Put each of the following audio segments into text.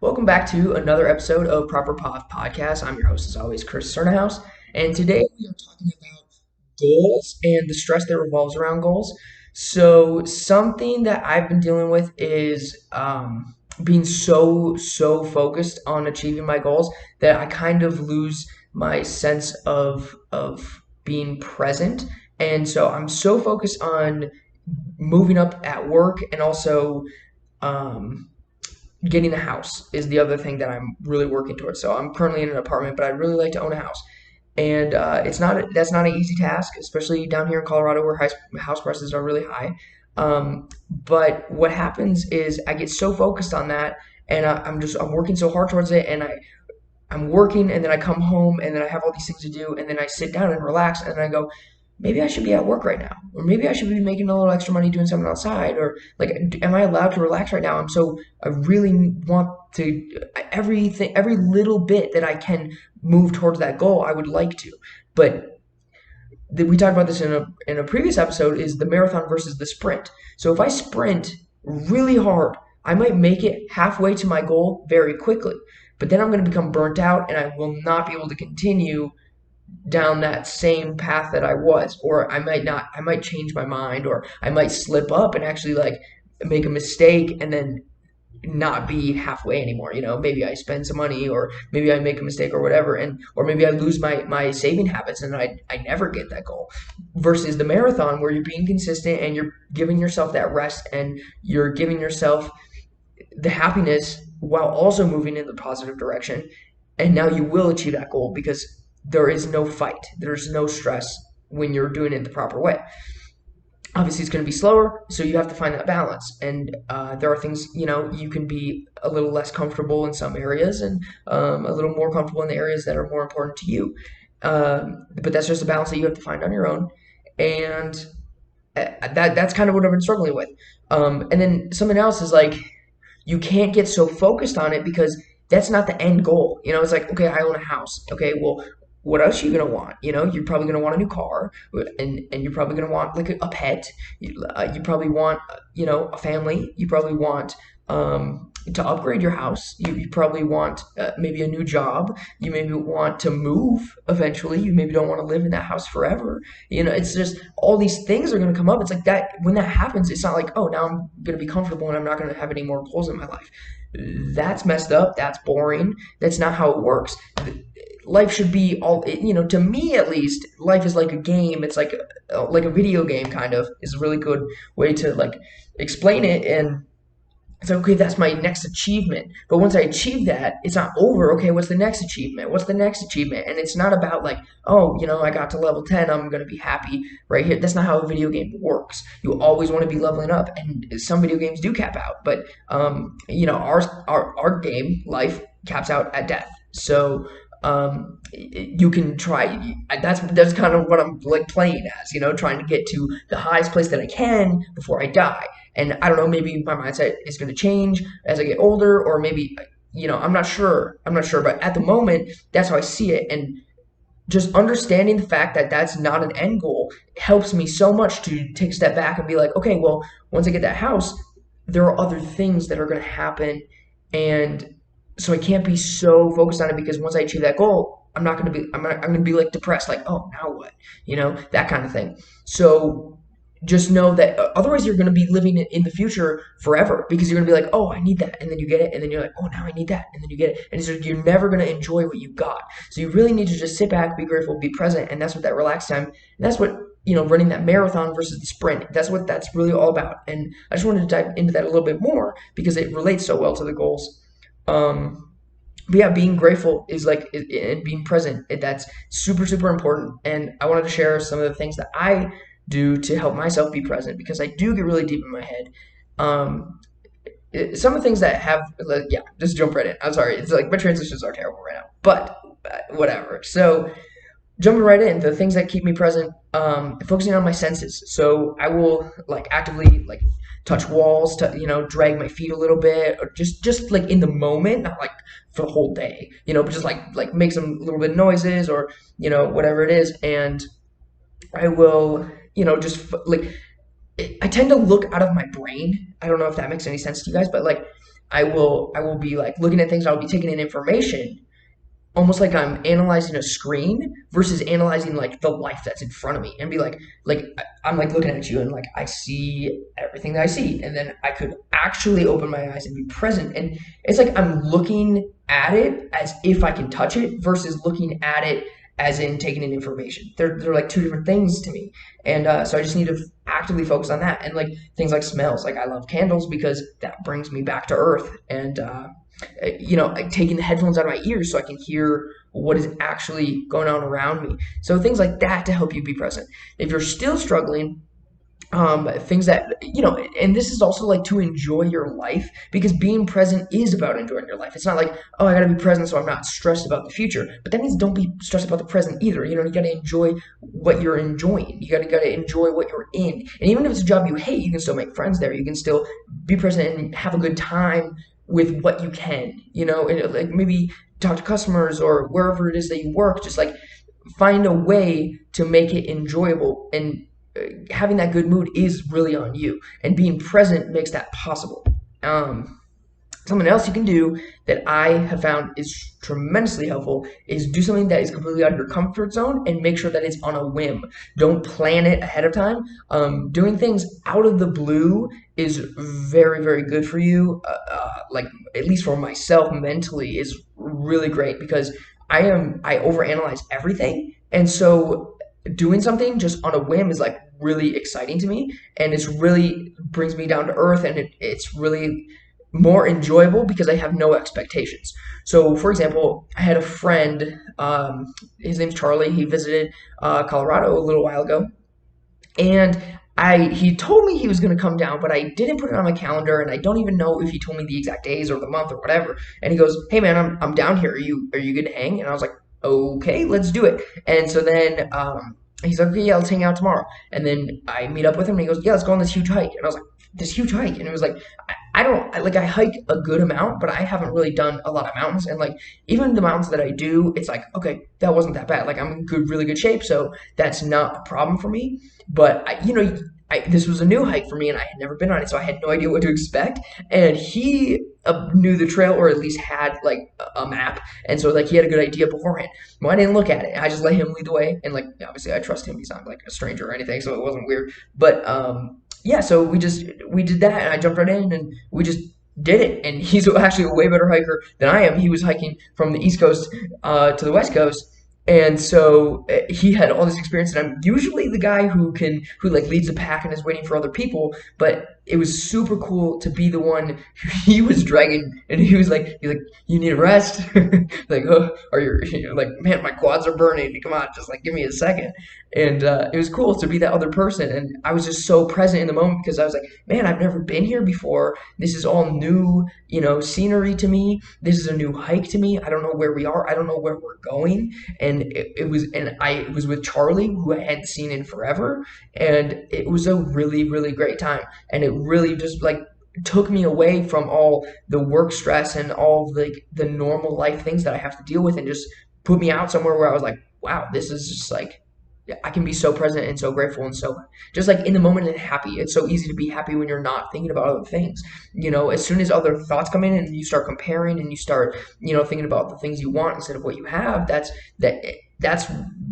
Welcome back to another episode of Proper Path Podcast. I'm your host, as always, Chris Cernahouse, and today we are talking about goals and the stress that revolves around goals. So, something that I've been dealing with is being so focused on achieving my goals that I kind of lose my sense of being present, and so I'm so focused on moving up at work and also. Um, Getting a house is the other thing that I'm really working towards. So I'm currently in an apartment, but I'd really like to own a house. And it's not that's not an easy task, especially down here in Colorado where house prices are really high. But what happens is I get so focused on that, and I'm working so hard towards it, and I'm working, and then I come home, and then I have all these things to do, and then I sit down and relax, and I go, maybe I should be at work right now, or maybe I should be making a little extra money doing something outside, or like, am I allowed to relax right now? I really want to every little bit that I can move towards that goal. I would like to, but we talked about this in a previous episode is the marathon versus the sprint. So if I sprint really hard, I might make it halfway to my goal very quickly, but then I'm going to become burnt out and I will not be able to continue down that same path that I was, or I might not, I might change my mind, or I might slip up and actually like make a mistake and then not be halfway anymore. Maybe I spend some money, or maybe I make a mistake or whatever, and or maybe I lose my saving habits and I never get that goal. Versus the marathon where you're being consistent and you're giving yourself that rest and you're giving yourself the happiness while also moving in the positive direction. And now you will achieve that goal because there is no fight, there's no stress when you're doing it the proper way. Obviously, it's going to be slower, so you have to find that balance. And there are things, you can be a little less comfortable in some areas and a little more comfortable in the areas that are more important to you. But that's just a balance that you have to find on your own. And that's kind of what I've been struggling with. And then something else is like, you can't get so focused on it because that's not the end goal. It's like, okay, I own a house. Okay, well, what else are you gonna want? You're probably gonna want a new car, and you're probably gonna want like a pet. You probably want, a family. You probably want to upgrade your house. You probably want maybe a new job. You maybe want to move eventually. You maybe don't want to live in that house forever. It's just all these things are gonna come up. It's like that when that happens, it's not like, oh, now I'm gonna be comfortable and I'm not gonna have any more goals in my life. That's messed up. That's boring. That's not how it works. Life should be all, to me at least, life is like a game. It's like a video game, kind of, is a really good way to like explain it. And it's like, okay, that's my next achievement. But once I achieve that, it's not over. Okay, what's the next achievement? What's the next achievement? And it's not about like, oh, I got to level 10, I'm going to be happy right here. That's not how a video game works. You always want to be leveling up. And some video games do cap out. But, our game, life, caps out at death. So, you can try. That's kind of what I'm like playing as, trying to get to the highest place that I can before I die. And I don't know, maybe my mindset is going to change as I get older, or maybe, I'm not sure. But at the moment, that's how I see it. And just understanding the fact that that's not an end goal helps me so much to take a step back and be like, okay, well, once I get that house, there are other things that are going to happen. And so I can't be so focused on it because once I achieve that goal, I'm going to be like depressed, like, oh, now what? That kind of thing. So just know that otherwise you're going to be living in the future forever because you're going to be like, oh, I need that. And then you get it. And then you're like, oh, now I need that. And then you get it. And it's just, you're never going to enjoy what you got. So you really need to just sit back, be grateful, be present. And that's what that relaxed time, and that's what, running that marathon versus the sprint, that's what that's really all about. And I just wanted to dive into that a little bit more because it relates so well to the goals. But yeah, being grateful is like, and being present, that's super important. And I wanted to share some of the things that I do to help myself be present because I do get really deep in my head. Some of the things that have, like, yeah, just jump right in. I'm sorry, it's like my transitions are terrible right now, but whatever. So jumping right in, the things that keep me present, focusing on my senses. So I will like actively like touch walls, to drag my feet a little bit, or just like in the moment, not like for the whole day, but just like make some little bit of noises, or whatever it is. And I will, just like, I tend to look out of my brain. I don't know if that makes any sense to you guys, but like I will be like looking at things, I'll be taking in information almost like I'm analyzing a screen versus analyzing like the life that's in front of me and be like I'm like looking at you and like I see everything that I see and then I could actually open my eyes and be present and it's like I'm looking at it as if I can touch it versus looking at it as in taking in information. They're like two different things to me, and so I just need to actively focus on that and like things like smells. Like I love candles because that brings me back to earth, and like taking the headphones out of my ears so I can hear what is actually going on around me. So things like that to help you be present. If you're still struggling, things that and this is also like to enjoy your life because being present is about enjoying your life. It's not like, oh, I gotta be present so I'm not stressed about the future, but that means don't be stressed about the present either. You gotta enjoy what you're enjoying. You gotta enjoy what you're in, and even if it's a job you hate, you can still make friends there. You can still be present and have a good time with what you can, and like maybe talk to customers or wherever it is that you work. Just like find a way to make it enjoyable, and having that good mood is really on you, and being present makes that possible. um, Something else you can do that I have found is tremendously helpful is do something that is completely out of your comfort zone and make sure that it's on a whim. Don't plan it ahead of time. Doing things out of the blue is very, very good for you. Like at least for myself mentally is really great because I overanalyze everything, and so doing something just on a whim is like really exciting to me, and it's really brings me down to earth, and it's really more enjoyable because I have no expectations. So, for example, I had a friend, his name's Charlie. He visited Colorado a little while ago, and he told me he was going to come down, but I didn't put it on my calendar, and I don't even know if he told me the exact days or the month or whatever. And he goes, "Hey man, I'm down here. Are you good to hang?" And I was like, "Okay, let's do it." And so then he's like, "Okay, yeah, let's hang out tomorrow." And then I meet up with him, and he goes, "Yeah, let's go on this huge hike." And I was like, "This huge hike?" And it was like, I don't like I hike a good amount, but I haven't really done a lot of mountains. And like even the mountains that I do, it's like, okay, that wasn't that bad. Like I'm in good, really good shape, so that's not a problem for me. But this was a new hike for me, and I had never been on it, so I had no idea what to expect. And he knew the trail, or at least had like a map, and so like he had a good idea beforehand. Well, I didn't look at it. I just let him lead the way, and like obviously I trust him. He's not like a stranger or anything, so it wasn't weird. But yeah, so we did that, and I jumped right in, and we just did it. And he's actually a way better hiker than I am. He was hiking from the East Coast to the West Coast, and so he had all this experience. And I'm usually the guy who like leads the pack and is waiting for other people, but it was super cool to be the one he was dragging, and he's like, "You need a rest." Like, oh, like, man, my quads are burning. Come on, just like give me a second. And it was cool to be that other person, and I was just so present in the moment because I was like, man, I've never been here before. This is all new, scenery to me. This is a new hike to me. I don't know where we are. I don't know where we're going. And I was with Charlie, who I hadn't seen in forever, and it was a really, really great time. And it really just like took me away from all the work stress and all the normal life things that I have to deal with, and just put me out somewhere where I was like, wow, this is just like I can be so present and so grateful and so just like in the moment and happy. It's so easy to be happy when you're not thinking about other things. As soon as other thoughts come in and you start comparing and you start, thinking about the things you want instead of what you have, that's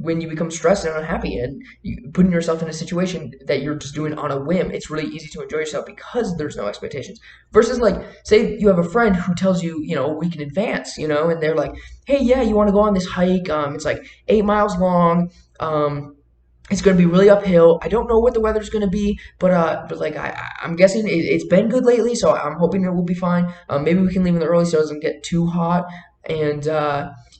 when you become stressed and unhappy, and you putting yourself in a situation that you're just doing on a whim. It's really easy to enjoy yourself because there's no expectations. Versus like, say you have a friend who tells you, a week in advance, and they're like, hey, yeah, you want to go on this hike? It's like 8 miles long. It's going to be really uphill. I don't know what the weather's going to be, but like I'm guessing it's been good lately, so I'm hoping it will be fine. Maybe we can leave in the early so it doesn't get too hot, and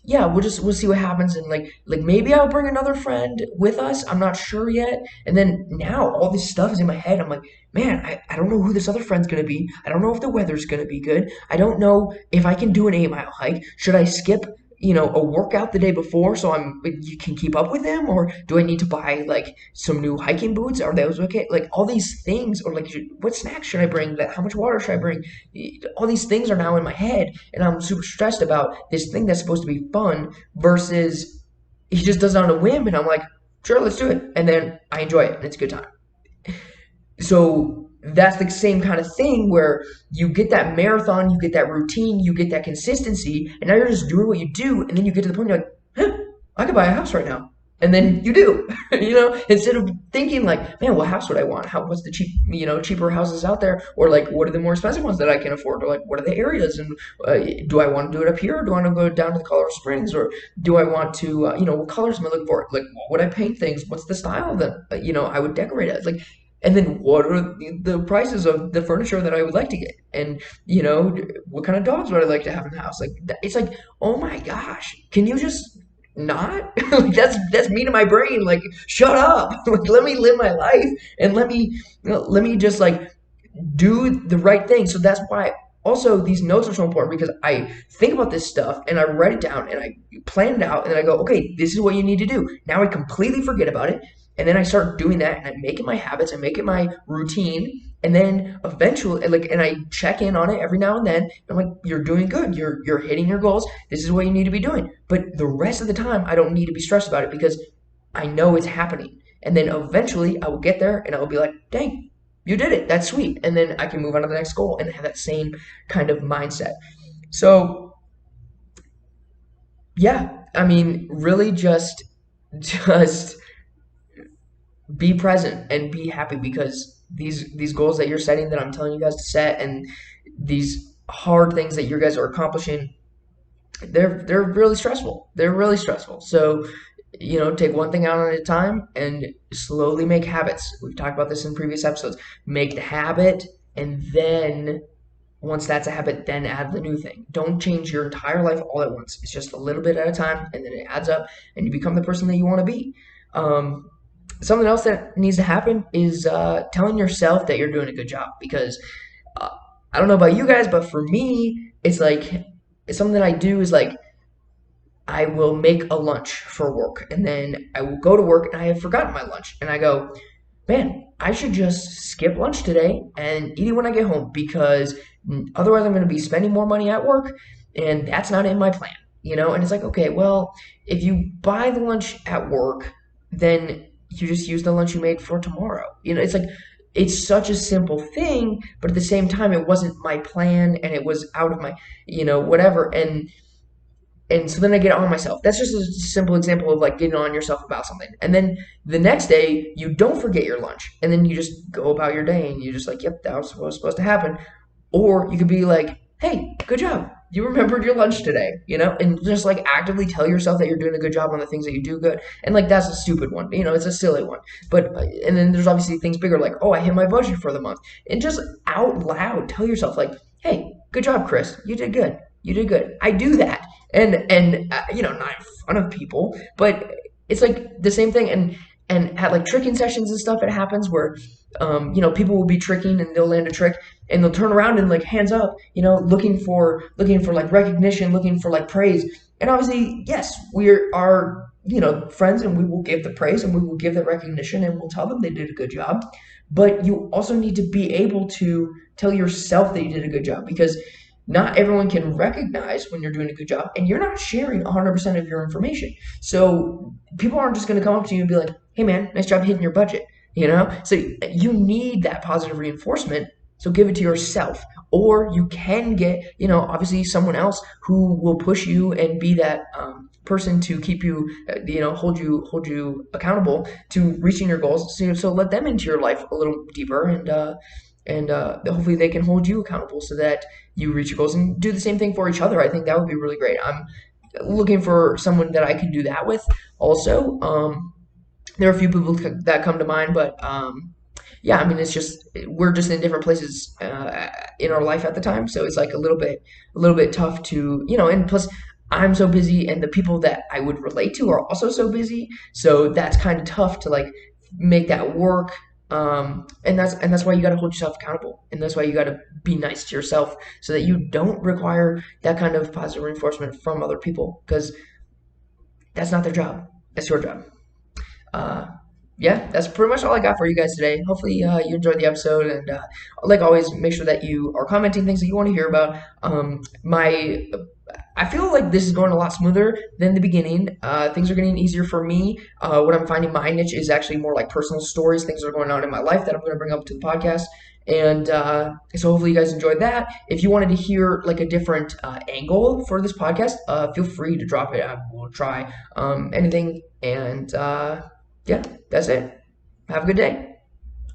yeah, we'll see what happens, and like maybe I'll bring another friend with us. I'm not sure yet. And then now all this stuff is in my head. I'm like, man, I don't know who this other friend's going to be. I don't know if the weather's going to be good. I don't know if I can do an 8 mile hike. Should I skip a workout the day before so you can keep up with them, or do I need to buy like some new hiking boots? Are those okay? Like all these things, or like what snacks should I bring? How much water should I bring? All these things are now in my head, and I'm super stressed about this thing that's supposed to be fun versus he just does it on a whim, and I'm like, sure, let's do it, and then I enjoy it, and it's a good time. So that's the same kind of thing where you get that marathon, you get that routine, you get that consistency, and now you're just doing what you do, and then you get to the point you're like, huh, I could buy a house right now. And then you do, instead of thinking like, man, what house would I want? What's the cheaper houses out there? Or like, what are the more expensive ones that I can afford? Or like, what are the areas? And do I want to do it up here? Or do I want to go down to the Colorado Springs? Or do I want to, what colors am I looking for? Like, would I paint things? What's the style of them? I would decorate it. Like, and then what are the prices of the furniture that I would like to get? And, what kind of dogs would I like to have in the house? Like, it's like, oh my gosh, can you just not? Like, that's me to my brain. Like, shut up. Like, let me live my life and let me just like do the right thing. So that's why also these notes are so important because I think about this stuff and I write it down and I plan it out and then I go, okay, this is what you need to do. Now I completely forget about it. And then I start doing that and I make it my habits, I make it my routine. And then eventually, like, and I check in on it every now and then. And I'm like, you're doing good. You're hitting your goals. This is what you need to be doing. But the rest of the time, I don't need to be stressed about it because I know it's happening. And then eventually, I will get there and I will be like, dang, you did it. That's sweet. And then I can move on to the next goal and have that same kind of mindset. So yeah, I mean, really just be present and be happy because these goals that you're setting that I'm telling you guys to set and these hard things that you guys are accomplishing, they're really stressful. They're really stressful. So, take one thing out at a time and slowly make habits. We've talked about this in previous episodes. Make the habit and then once that's a habit, then add the new thing. Don't change your entire life all at once. It's just a little bit at a time and then it adds up and you become the person that you want to be. Something else that needs to happen is telling yourself that you're doing a good job because uh, I don't know about you guys, but for me, it's something that I do is like I will make a lunch for work and then I will go to work and I have forgotten my lunch and I go, man, I should just skip lunch today and eat it when I get home because otherwise I'm going to be spending more money at work and that's not in my plan, And it's like, okay, well, if you buy the lunch at work, then you just use the lunch you made for tomorrow. It's like it's such a simple thing, but at the same time, it wasn't my plan and it was out of my, whatever. And so then I get on myself. That's just a simple example of like getting on yourself about something. And then the next day, you don't forget your lunch. And then you just go about your day and you're just like, yep, that was what was supposed to happen. Or you could be like, hey, good job. You remembered your lunch today, and just like actively tell yourself that you're doing a good job on the things that you do good. And like that's a stupid one, it's a silly one. But and then there's obviously things bigger like, oh, I hit my budget for the month. And just out loud tell yourself like, hey, good job, Chris. You did good. You did good. I do that. And not in front of people, but it's like the same thing. And at like tricking sessions and stuff, it happens where people will be tricking and they'll land a trick and they'll turn around and like hands up, looking for like recognition, looking for like praise. And obviously, yes, we are friends and we will give the praise and we will give the recognition and we'll tell them they did a good job. But you also need to be able to tell yourself that you did a good job because not everyone can recognize when you're doing a good job and you're not sharing 100% of your information. So people aren't just going to come up to you and be like, hey man, nice job hitting your budget, So you need that positive reinforcement. So give it to yourself. Or you can get, obviously someone else who will push you and be that person to keep you, hold you accountable to reaching your goals. So let them into your life a little deeper and hopefully they can hold you accountable so that you reach your goals and do the same thing for each other. I think that would be really great. I'm looking for someone that I can do that with also. There are a few people that come to mind, but yeah, I mean, it's just we're just in different places in our life at the time, so it's like a little bit tough to, and plus I'm so busy, and the people that I would relate to are also so busy, so that's kind of tough to like make that work. And that's why you got to hold yourself accountable, and that's why you got to be nice to yourself, so that you don't require that kind of positive reinforcement from other people, because that's not their job. That's your job. Uh, yeah, that's pretty much all I got for you guys today. Hopefully, you enjoyed the episode, and like always, make sure that you are commenting things that you want to hear about. I feel like this is going a lot smoother than the beginning. Things are getting easier for me. What I'm finding my niche is actually more like personal stories, things that are going on in my life that I'm going to bring up to the podcast. And so hopefully you guys enjoyed that. If you wanted to hear like a different angle for this podcast, feel free to drop it. I will try anything. And yeah, that's it. Have a good day.